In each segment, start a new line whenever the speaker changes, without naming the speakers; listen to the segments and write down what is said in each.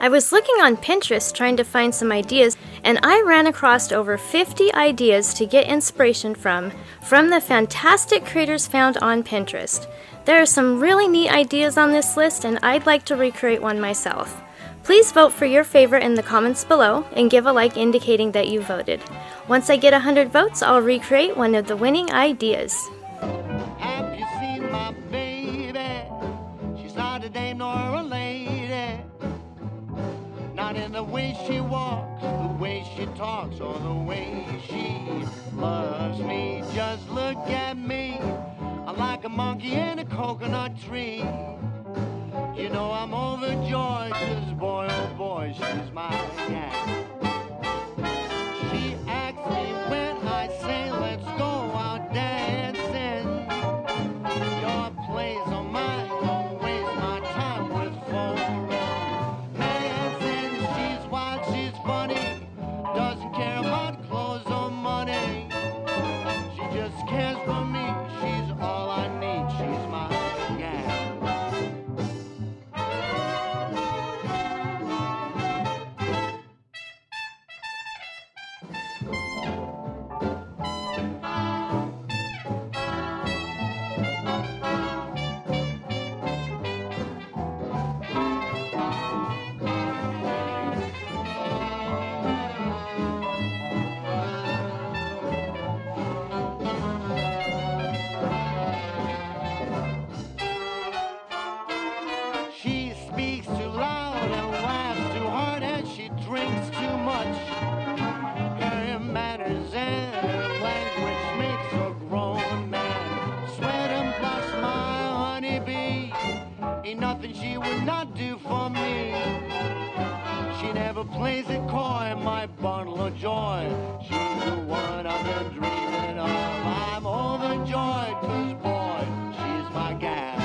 I was looking on Pinterest trying to find some ideas, and I ran across over 50 ideas to get inspiration from the fantastic creators found on Pinterest. There are some really neat ideas on this list, and I'd like to recreate one myself. Please vote for your favorite in the comments below and give a like indicating that you voted. Once I get 100 votes, I'll recreate one of the winning ideas.
Have you seen my baby? She's not a dame nor a lady. Not in the way she walks, the way she talks, or the way she loves me. Just look at me. I'm like a monkey in a coconut tree. You know I'm overjoyed, 'cause boy, oh boy, she's my gal. She asks me when I say let's go out dancing. Your place or mine, don't waste my time with romancing. She's wild, she's funny, doesn't care about clothes or money. She just cares for me, she's all I need, she's my gal. She speaks too loud and laughs too hard, and she drinks too much. Her manners and her language makes a grown man sweat and blush. My honeybee, ain't nothing she would not do for me. She never plays it coy, my bundle of joy. She's the one I've been dreaming of. I'm overjoyed, 'cause boy, she's my gal.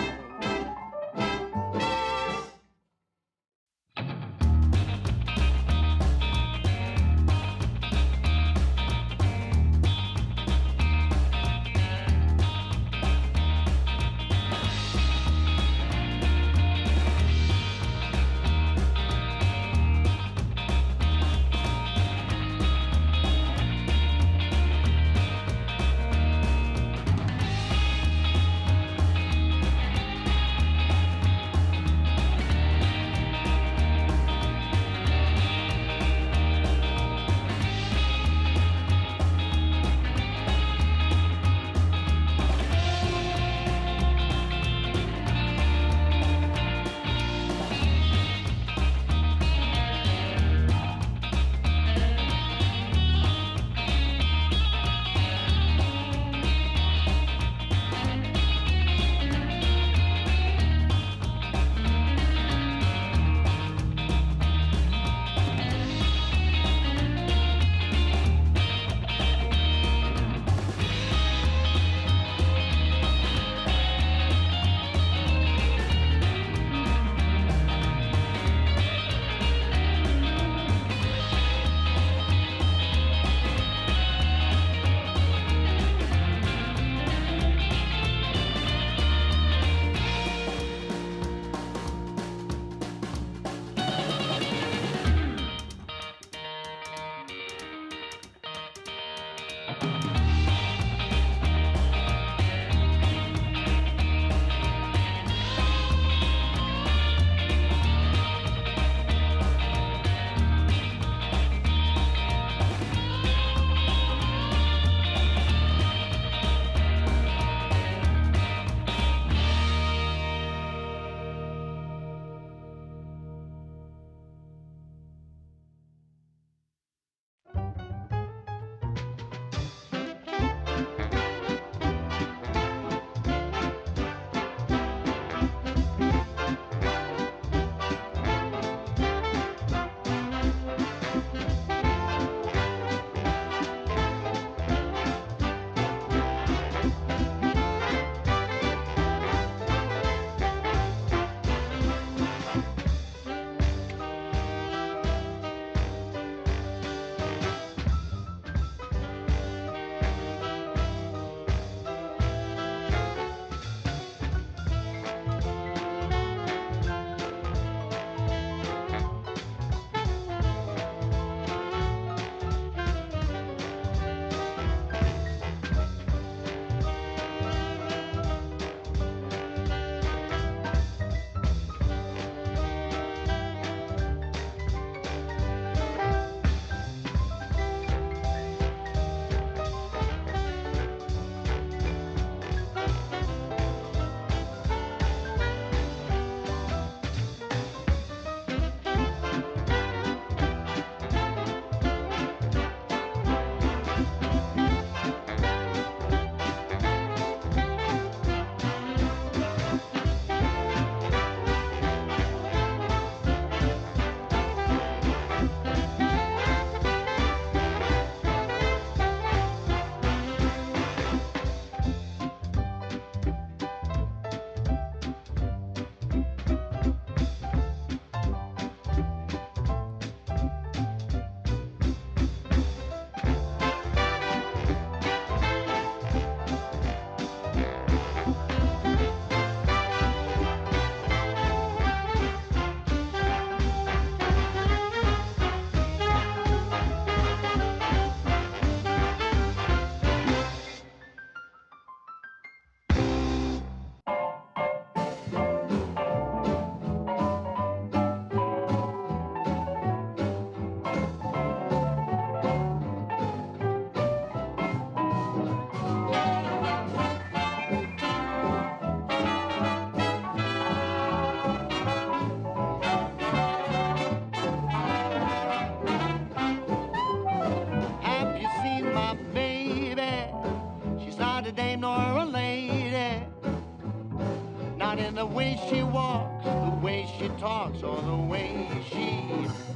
talks or the way she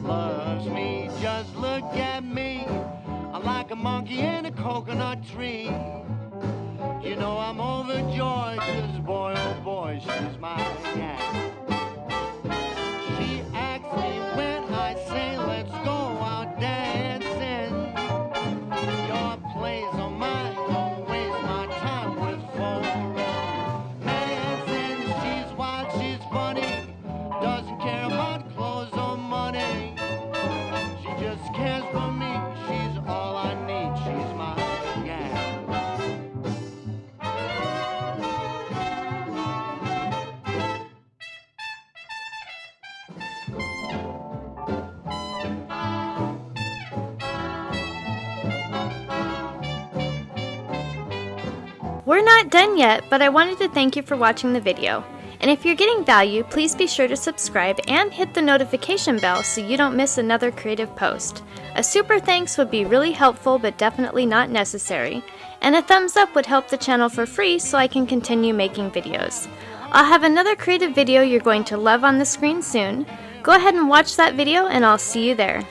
loves me. Just look at me, I'm like a monkey in a coconut tree. You know I'm overjoyed, 'cause boy, oh boy, she's my gal. She asks me when I say let's go out dancing. Your place or mine, don't waste my time with romancing. She's wild, she's funny, doesn't care about clothes or money. She just cares for me, she's all I need, she's my gal.
We're not done yet, but I wanted to thank you for watching the video. And if you're getting value, please be sure to subscribe and hit the notification bell so you don't miss another creative post. A super thanks would be really helpful but definitely not necessary. And a thumbs up would help the channel for free so I can continue making videos. I'll have another creative video you're going to love on the screen soon. Go ahead and watch that video and I'll see you there.